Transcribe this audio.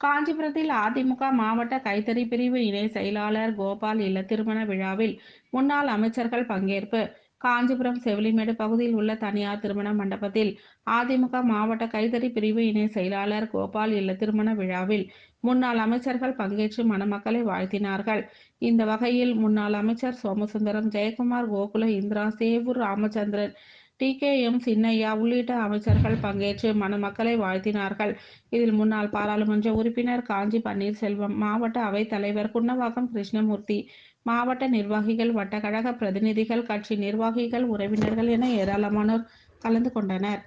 காஞ்சிபுரத்தில் அதிமுக மாவட்ட கைத்தறி பிரிவு இணை செயலாளர் கோபால் இல்ல திருமண விழாவில் முன்னாள் அமைச்சர்கள் பங்கேற்பு. காஞ்சிபுரம் செவிலிமேடு பகுதியில் உள்ள தனியார் திருமண மண்டபத்தில் அதிமுக மாவட்ட கைத்தறி பிரிவு இணை செயலாளர் கோபால் இல்ல திருமண விழாவில் முன்னாள் அமைச்சர்கள் பங்கேற்று மணமக்களை வாழ்த்தினார்கள். இந்த வகையில் முன்னாள் அமைச்சர் சோமசுந்தரம், ஜெயக்குமார், கோகுல இந்திரா, சேவூர் ராமச்சந்திரன், டி.கே.எம். சின்னையா உள்ளிட்ட அமைச்சர்கள் பங்கேற்று மணமக்களை வாழ்த்தினார்கள். இதில் முன்னாள் பாராளுமன்ற உறுப்பினர் காஞ்சி பன்னீர்செல்வம், மாவட்ட அவைத் தலைவர் குன்னவாக்கம் கிருஷ்ணமூர்த்தி, மாவட்ட நிர்வாகிகள், வட்டக்கழக பிரதிநிதிகள், கட்சி நிர்வாகிகள், உறவினர்கள் என ஏராளமானோர் கலந்து கொண்டனர்.